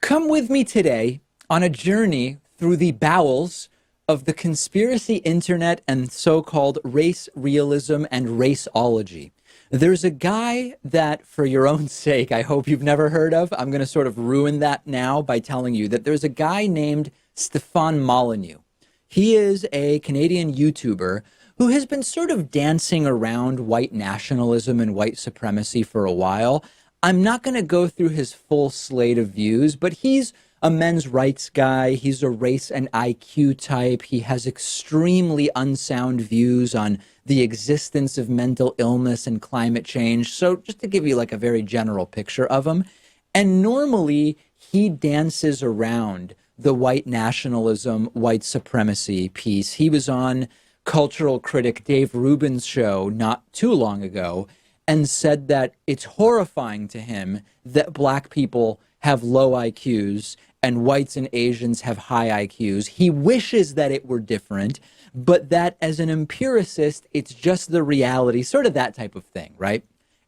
Come with me today on a journey through the bowels of the conspiracy internet and so-called race realism and raceology. There's a guy that, for your own sake, I hope you've never heard of. I'm going to sort of ruin that now by telling you that there's a guy named Stefan Molyneux. He is a Canadian YouTuber who has been sort of dancing around white nationalism and white supremacy for a while. I'm not going to go through his full slate of views, but he's a men's rights guy. He's a race and IQ type. He has extremely unsound views on the existence of mental illness and climate change. So just to give you like a very general picture of him. And normally he dances around the white nationalism, white supremacy piece. He was on cultural critic Dave Rubin's show not too long ago and said that it's horrifying to him that black people have low IQs and whites and Asians have high IQs. He wishes that it were different, but that as an empiricist, it's just the reality, sort of that type of thing, right?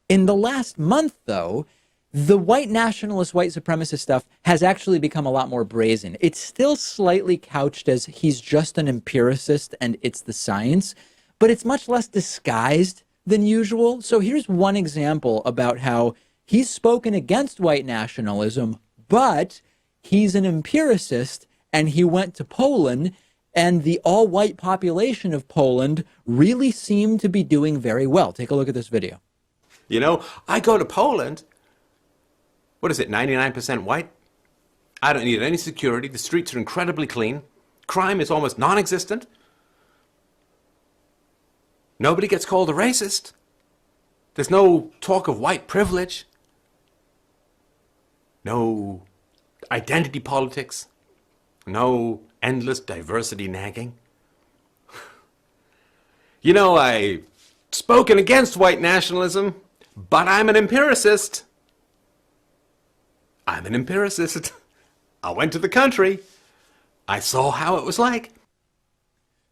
In the last month, though, the white nationalist, white supremacist stuff has actually become a lot more brazen. It's still slightly couched as he's just an empiricist and it's the science, but it's much less disguised than usual. So here's one example about how he's spoken against white nationalism, but he's an empiricist and he went to Poland, and the all-white population of Poland really seemed to be doing very well. Take a look at this video. You know, I go to Poland, what is it, 99% white? I don't need any security. The streets are incredibly clean. Crime is almost non-existent. Nobody gets called a racist. There's no talk of white privilege. No identity politics. No endless diversity nagging. You know, I've spoken against white nationalism, but I'm an empiricist. I'm an empiricist. I went to the country. I saw how it was like.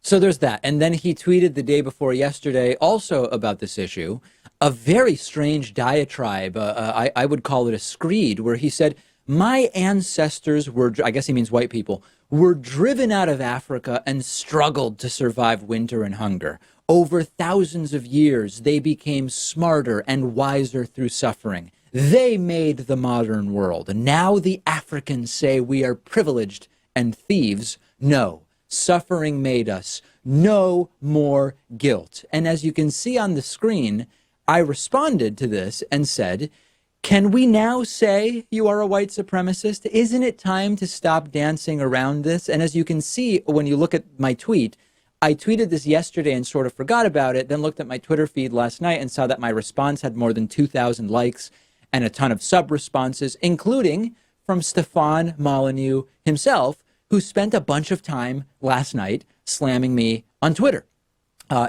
So there's that. And then he tweeted the day before yesterday also about this issue, a very strange diatribe. I would call it a screed, where he said, my ancestors were, I guess he means white people, were driven out of Africa and struggled to survive winter and hunger. Over thousands of years, they became smarter and wiser through suffering. They made the modern world. Now the Africans say we are privileged and thieves. No. Suffering made us. No more guilt. And as you can see on the screen, I responded to this and said, can we now say you are a white supremacist? Isn't it time to stop dancing around this? And as you can see, when you look at my tweet, I tweeted this yesterday and sort of forgot about it, then looked at my Twitter feed last night and saw that my response had more than 2,000 likes and a ton of sub-responses, including from Stefan Molyneux himself, who spent a bunch of time last night slamming me on Twitter.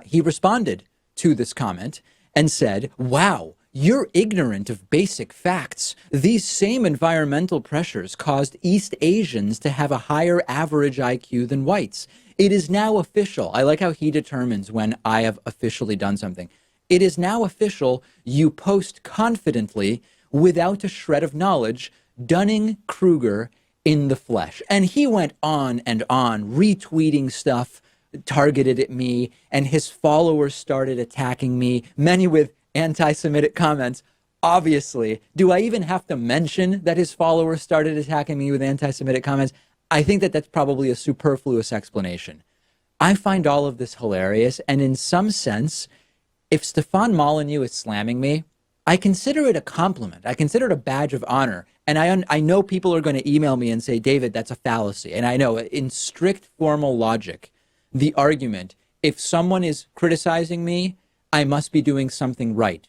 He responded to this comment and said, wow, you're ignorant of basic facts. These same environmental pressures caused East Asians to have a higher average IQ than whites. It is now official. I like how he determines when I have officially done something. It is now official. You post confidently without a shred of knowledge. Dunning-Kruger in the flesh. And he went on, retweeting stuff targeted at me, and his followers started attacking me, many with anti-Semitic comments. Obviously, do I even have to mention that his followers started attacking me with anti-Semitic comments? I think that that's probably a superfluous explanation. I find all of this hilarious, and in some sense, if Stefan Molyneux is slamming me, I consider it a compliment. I consider it a badge of honor. And I know people are going to email me and say, David, that's a fallacy. And I know in strict formal logic, the argument, if someone is criticizing me, I must be doing something right.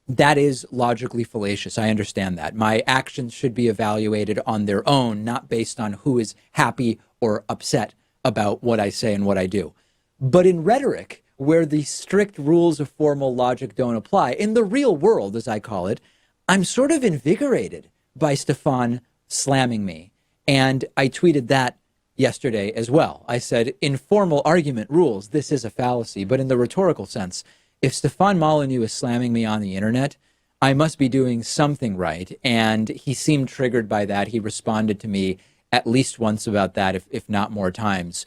That is logically fallacious. I understand that. My actions should be evaluated on their own, not based on who is happy or upset about what I say and what I do. But in rhetoric, where the strict rules of formal logic don't apply, in the real world, as I call it, I'm sort of invigorated by Stefan slamming me. And I tweeted that yesterday as well. I said, in formal argument rules, this is a fallacy. But in the rhetorical sense, if Stefan Molyneux is slamming me on the internet, I must be doing something right. And he seemed triggered by that. He responded to me at least once about that, if not more times,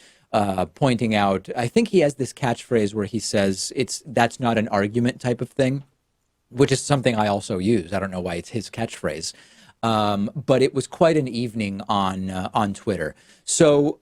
pointing out, I think he has this catchphrase where he says that's not an argument type of thing, which is something I also use. I don't know why it's his catchphrase. But it was quite an evening on Twitter. So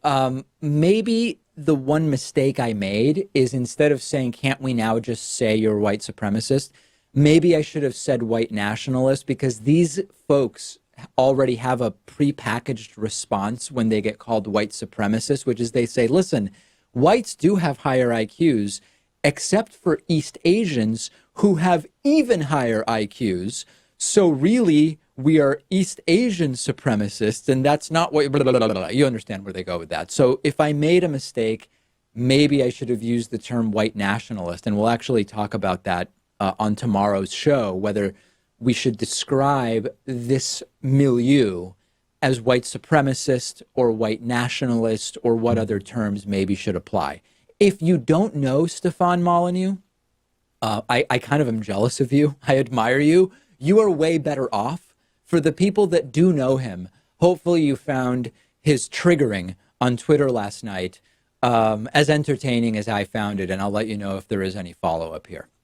maybe the one mistake I made is instead of saying, can't we now just say you're a white supremacist? Maybe I should have said white nationalist, because these folks already have a prepackaged response when they get called white supremacists, which is they say, listen, whites do have higher IQs, except for East Asians who have even higher IQs. So really, we are East Asian supremacists, and that's not what blah, blah, blah, blah. You understand where they go with that. So if I made a mistake, maybe I should have used the term white nationalist, and we'll actually talk about that on tomorrow's show, whether we should describe this milieu as white supremacist or white nationalist, or what other terms maybe should apply. If you don't know Stefan Molyneux, I kind of am jealous of you. I admire you. You are way better off. For the people that do know him, hopefully you found his triggering on Twitter last night as entertaining as I found it, and I'll let you know if there is any follow-up here.